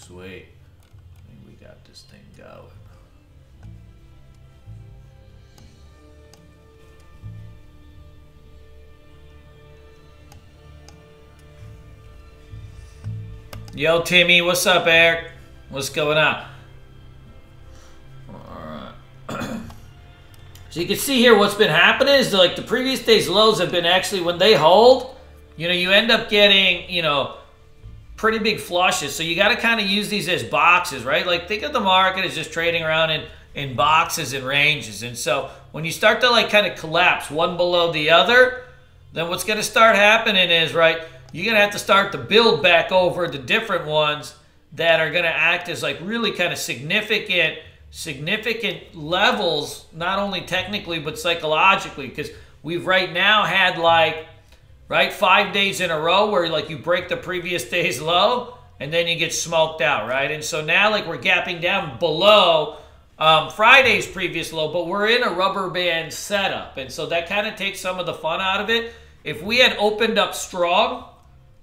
Sweet. I think we got this thing going. Yo, Timmy, what's up, Eric? What's going on? All right. So you can see here what's been happening is like the previous day's lows have been actually, when they hold, you know, you end up getting, you know, pretty big flushes. So you got to kind of use these as boxes, right? Like think of the market as just trading around in boxes and ranges. And so when you start to like kind of collapse one below the other, then what's going to start happening is, right, you're going to have to start to build back over the different ones that are going to act as like really kind of significant levels, not only technically but psychologically, because we've right now had like, right, 5 days in a row where like you break the previous day's low and then you get smoked out, right? And so now like we're gapping down below Friday's previous low, but we're in a rubber band setup. And so that kind of takes some of the fun out of it. If we had opened up strong,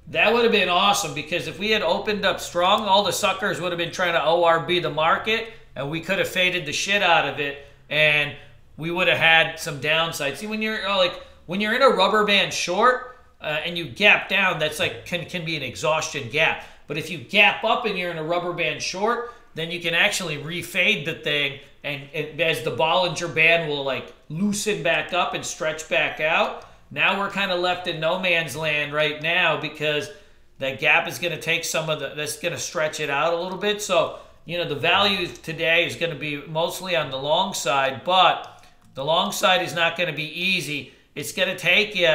that would have been awesome, because if we had opened up strong, all the suckers would have been trying to ORB the market and we could have faded the shit out of it and we would have had some downside. See, when you're in a rubber band short and you gap down, that's like can be an exhaustion gap. But if you gap up and you're in a rubber band short, then you can actually refade the thing, and as the Bollinger Band will like loosen back up and stretch back out. Now we're kind of left in no man's land right now, because that gap is going to take some of that's going to stretch it out a little bit. So, you know, the value today is going to be mostly on the long side, but the long side is not going to be easy. It's going to take you,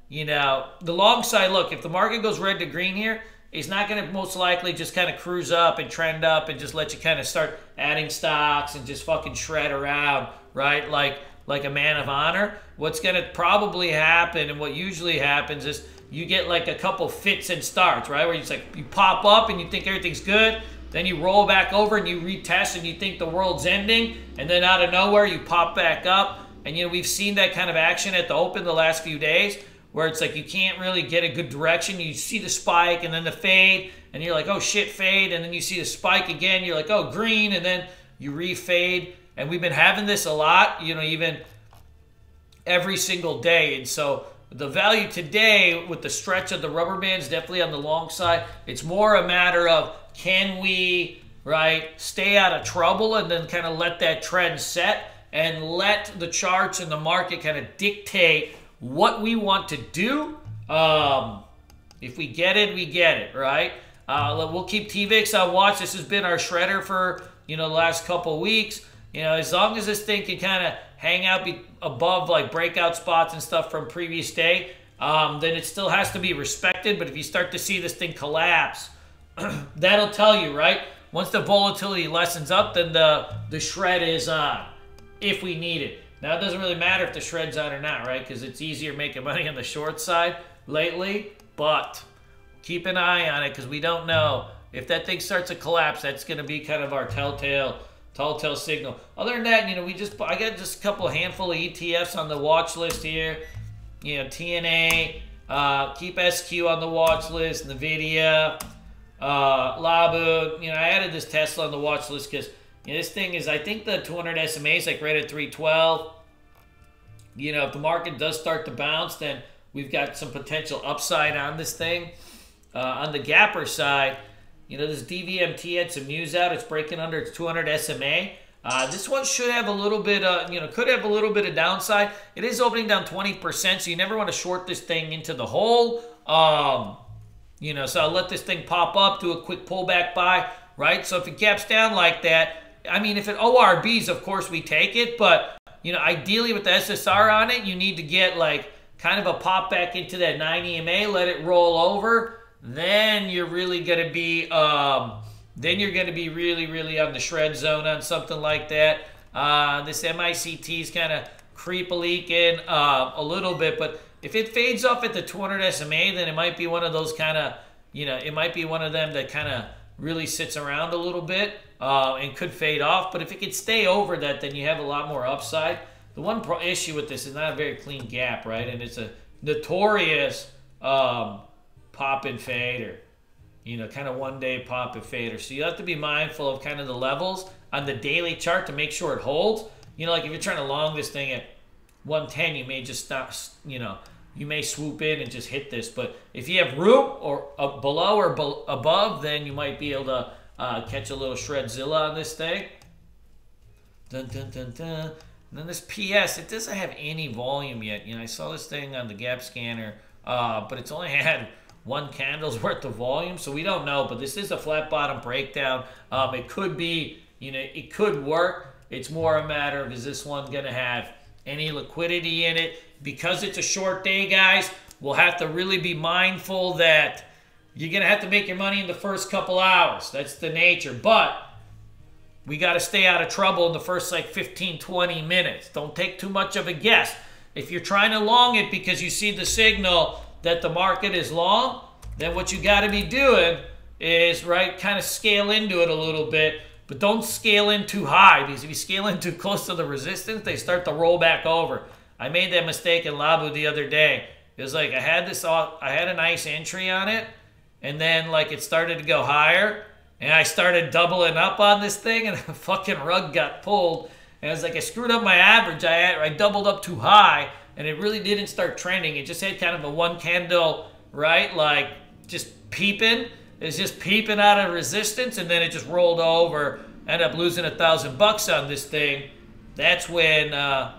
you know, the long side, look, if the market goes red to green here, it's not going to most likely just kind of cruise up and trend up and just let you kind of start adding stocks and just fucking shred around, right? Like a man of honor. What's going to probably happen, and what usually happens, is you get like a couple fits and starts, right? Where it's like you pop up and you think everything's good, then you roll back over and you retest and you think the world's ending, and then out of nowhere you pop back up. And you know, we've seen that kind of action at the open the last few days, where it's like you can't really get a good direction. You see the spike and then the fade, and you're like, oh shit, fade, and then you see the spike again, you're like, oh, green, and then you refade. And we've been having this a lot, you know, even every single day. And so the value today with the stretch of the rubber bands, definitely on the long side. It's more a matter of, can we, right, stay out of trouble and then kind of let that trend set and let the charts and the market kind of dictate what we want to do. If we get it, we get it, right? We'll keep TVIX on watch. This has been our shredder for, you know, the last couple of weeks. You know, as long as this thing can kind of hang out above like breakout spots and stuff from previous day, then it still has to be respected. But if you start to see this thing collapse, that'll tell you, right? Once the volatility lessens up, then the shred is on, if we need it. Now, it doesn't really matter if the shred's on or not, right? Because it's easier making money on the short side lately. But keep an eye on it, because we don't know. If that thing starts to collapse, that's going to be kind of our telltale signal. Other than that, you know, I got just a couple handful of ETFs on the watch list here. You know, TNA, keep SQ on the watch list, NVIDIA, Labu. You know, I added this Tesla on the watch list because, you know, this thing is, I think the 200 SMA is like right at 312. You know, if the market does start to bounce, then we've got some potential upside on this thing. On the gapper side, you know, this DVMT had some news out. It's breaking under its 200 SMA. This one should have a little bit, you know, could have a little bit of downside. It is opening down 20%, so you never want to short this thing into the hole. You know, so I'll let this thing pop up, do a quick pullback buy, right? So if it gaps down like that, I mean, if it ORBs, of course we take it, but, you know, ideally with the SSR on it, you need to get like kind of a pop back into that 9 EMA, let it roll over. Then you're really going to be, really, really on the shred zone on something like that. This MICT is kind of creep-a-leaking a little bit, but if it fades off at the 200 SMA, then it might be one of those kind of, you know, it might be one of them that kind of really sits around a little bit and could fade off. But if it could stay over that, then you have a lot more upside. The one issue with this is not a very clean gap, right? And it's a notorious pop and fade, or you know, kind of one day pop and fader. So you have to be mindful of kind of the levels on the daily chart to make sure it holds. You know, like if you're trying to long this thing at 110, you may just stop, you know, you may swoop in and just hit this. But if you have room or below or above, then you might be able to catch a little shredzilla on this thing. Dun, dun, dun, dun. And then this PS, it doesn't have any volume yet. You know, I saw this thing on the gap scanner, but it's only had one candle's worth of volume, so we don't know. But this is a flat bottom breakdown. It could be, you know, it could work. It's more a matter of, is this one going to have any liquidity in it? Because it's a short day, guys, we'll have to really be mindful that you're going to have to make your money in the first couple hours. That's the nature. But we got to stay out of trouble in the first like 15, 20 minutes. Don't take too much of a guess. If you're trying to long it because you see the signal that the market is long, then what you got to be doing is, right, kind of scale into it a little bit. But don't scale in too high, because if you scale in too close to the resistance, they start to roll back over. I made that mistake in Labu the other day. It was like I had a nice entry on it, and then like it started to go higher, and I started doubling up on this thing, and the fucking rug got pulled. And I was like, I screwed up my average. I doubled up too high, and it really didn't start trending. It just had kind of a one candle, right, like just peeping. It's just peeping out of resistance, and then it just rolled over. Ended up losing $1,000 on this thing. That's when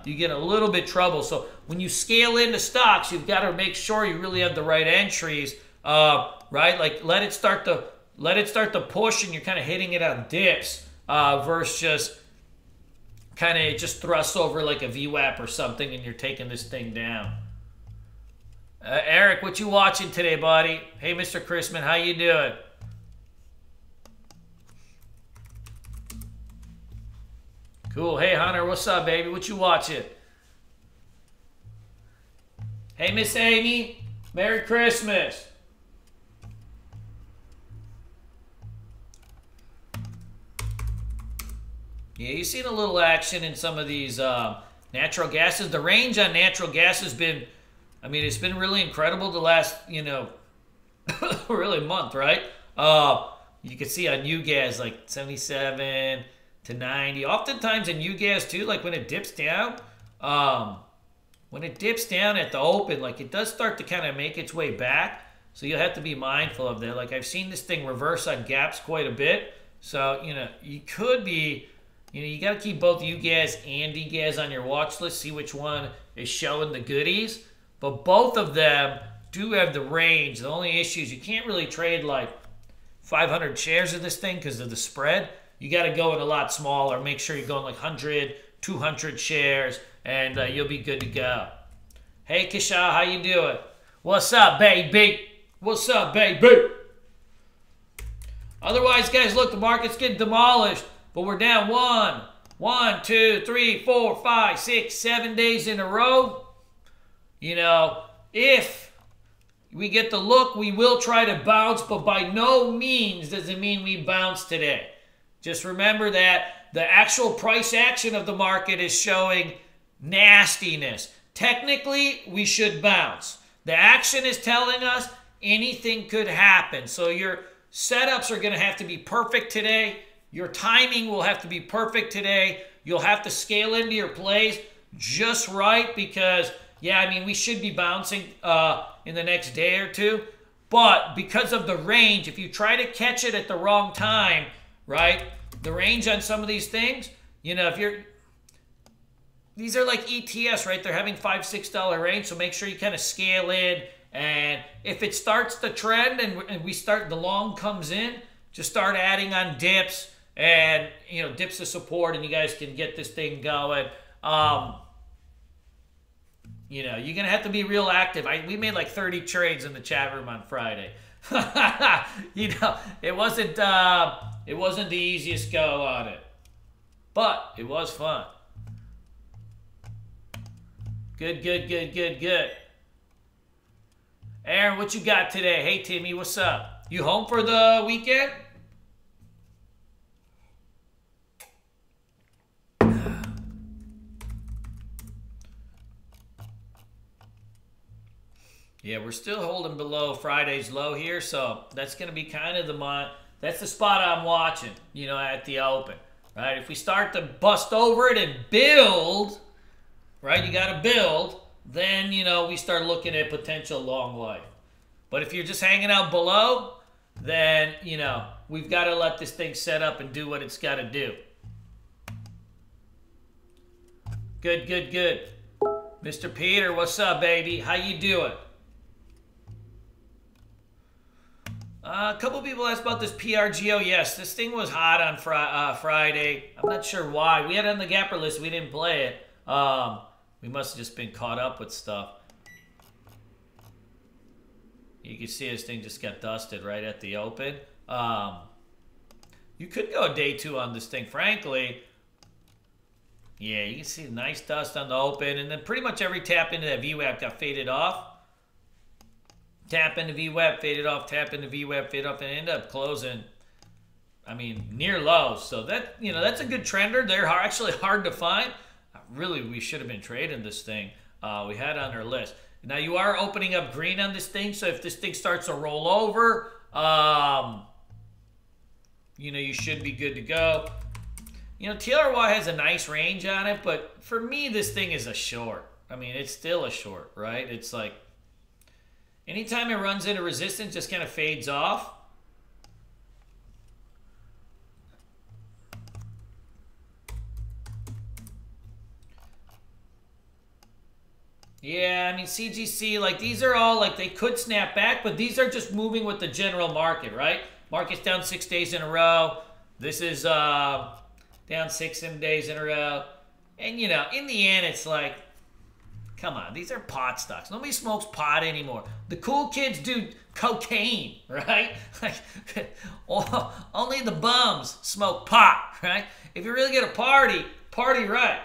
you get a little bit trouble. So when you scale into stocks, you've got to make sure you really have the right entries, right? Like let it start to push, and you're kind of hitting it on dips versus just kind of just thrust over like a VWAP or something, and you're taking this thing down. Eric, what you watching today, buddy? Hey, Mr. Chrisman, how you doing? Cool. Hey, Hunter, what's up, baby? What you watching? Hey, Miss Amy, Merry Christmas. Yeah, you've seen a little action in some of these natural gases. The range on natural gas has been, I mean, it's been really incredible the last, you know, really month, right? You can see on UGAS like 77 to 90. Oftentimes in UGAS too, like when it dips down at the open, like it does start to kind of make its way back. So you'll have to be mindful of that. Like I've seen this thing reverse on gaps quite a bit. So, you know, you could be, you know, you got to keep both UGAS and DGAS on your watch list, see which one is showing the goodies. But both of them do have the range. The only issue is you can't really trade like 500 shares of this thing because of the spread. You got to go in a lot smaller. Make sure you're going like 100, 200 shares, and you'll be good to go. Hey, Kisha, how you doing? What's up, baby? What's up, baby? Otherwise, guys, look, the market's getting demolished, but we're down 1, 2, 3, 4, 5, 6, 7 days in a row. You know, if we get the look, we will try to bounce, but by no means does it mean we bounce today. Just remember that the actual price action of the market is showing nastiness. Technically, we should bounce. The action is telling us anything could happen. So your setups are going to have to be perfect today. Your timing will have to be perfect today. You'll have to scale into your plays just right because, yeah, I mean, we should be bouncing in the next day or two. But because of the range, if you try to catch it at the wrong time, right, the range on some of these things, you know, if you're, these are like ETFs, right? They're having $5, $6 range, so make sure you kind of scale in. And if it starts the trend and we start, the long comes in, just start adding on dips and, you know, dips of support, and you guys can get this thing going. You know, you're going to have to be real active. We made like 30 trades in the chat room on Friday. You know, it wasn't the easiest go on it, but it was fun. Good. Aaron, what you got today? Hey, Timmy, what's up? You home for the weekend? Yeah, we're still holding below Friday's low here, so that's going to be kind of that's the spot I'm watching, at the open, right? If we start to bust over it and build, right, you got to build, then, we start looking at potential long life. But if you're just hanging out below, then, we've got to let this thing set up and do what it's got to do. Good, good, good. Mr. Peter, what's up, baby? How you doing? A couple people asked about this PRGO. Yes, this thing was hot on Friday. I'm not sure why. We had it on the gapper list. We didn't play it. We must have just been caught up with stuff. You can see this thing just got dusted right at the open. You could go day 2 on this thing, frankly. Yeah, you can see a nice dust on the open. And then pretty much every tap into that VWAP got faded off. Tap into VWAP, faded off, tap into VWAP, faded off, and ended up closing, near lows. So that, that's a good trender. They're actually hard to find. Really, we should have been trading this thing. We had it on our list. Now, you are opening up green on this thing, so if this thing starts to roll over, you should be good to go. TLRY has a nice range on it, but for me, this thing is a short. It's still a short, right? It's like, anytime it runs into resistance, just kind of fades off. Yeah, CGC, these are all, they could snap back, but these are just moving with the general market, right? Market's down 6 days in a row. This is down 6 days in a row. And, in the end, it's like, come on, these are pot stocks. Nobody smokes pot anymore. The cool kids do cocaine, right? Only the bums smoke pot, right? If you really get a party right.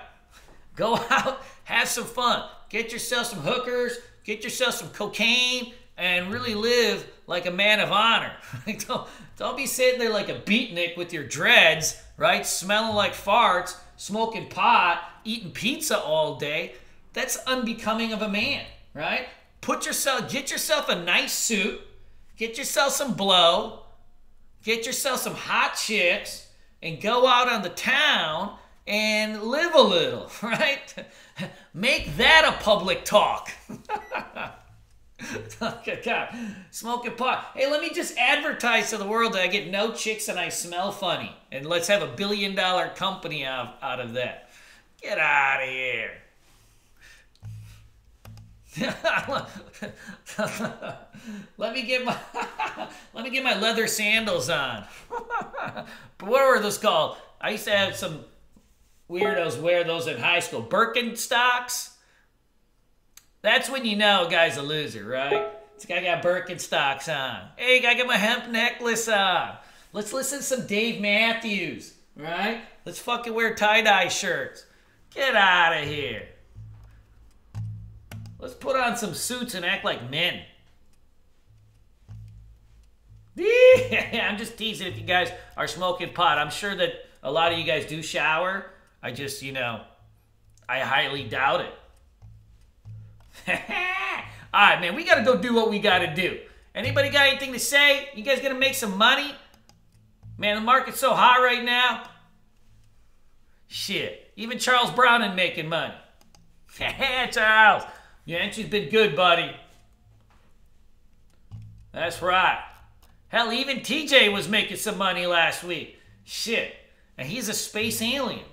Go out, have some fun. Get yourself some hookers, get yourself some cocaine, and really live like a man of honor. Don't be sitting there like a beatnik with your dreads, right? Smelling like farts, smoking pot, eating pizza all day. That's unbecoming of a man, right? Get yourself a nice suit, get yourself some blow, get yourself some hot chicks, and go out on the town and live a little, right? Make that a public talk. God, smoking pot. Hey, let me just advertise to the world that I get no chicks and I smell funny. And let's have $1 billion company out of that. Get out of here. let me get my leather sandals on. What were those called? I used to have some weirdos wear those in high school. Birkenstocks. That's when you know a guy's a loser, right? This guy got Birkenstocks on. Hey, I got my hemp necklace on. Let's listen to some Dave Matthews, right? Let's fucking wear tie-dye shirts. Get out of here. Let's put on some suits and act like men. I'm just teasing if you guys are smoking pot. I'm sure that a lot of you guys do shower. I just, I highly doubt it. All right, man, we got to go do what we got to do. Anybody got anything to say? You guys going to make some money? Man, the market's so hot right now. Shit, even Charles Brown ain't making money. Charles, your entry's been good, buddy. That's right. Hell, even TJ was making some money last week. Shit, and he's a space alien.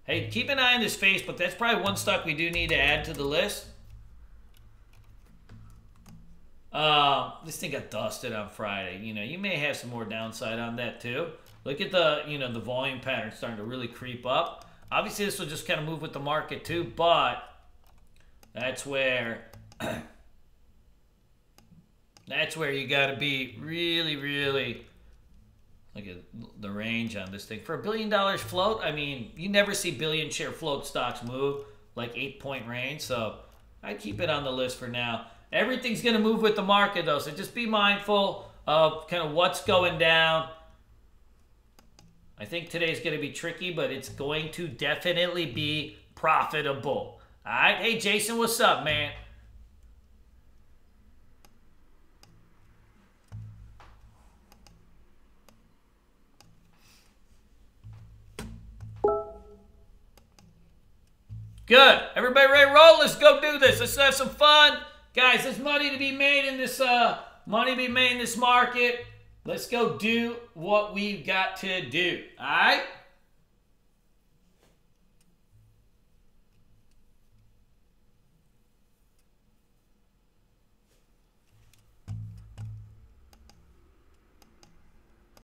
Hey, keep an eye on this Facebook. That's probably one stock we do need to add to the list. This thing got dusted on Friday. You may have some more downside on that too. Look at the, the volume pattern starting to really creep up. Obviously, this will just kind of move with the market too, but that's where you got to be really, really. Look at the range on this thing. For $1 billion float, you never see billion share float stocks move like 8-point range. So I keep it on the list for now. Everything's going to move with the market though. So just be mindful of kind of what's going down. I think today's going to be tricky, but it's going to definitely be profitable. All right. Hey, Jason, what's up, man? Good. Everybody ready to roll? Let's go do this. Let's have some fun. Guys, there's money to be made in this market. Let's go do what we've got to do. All right?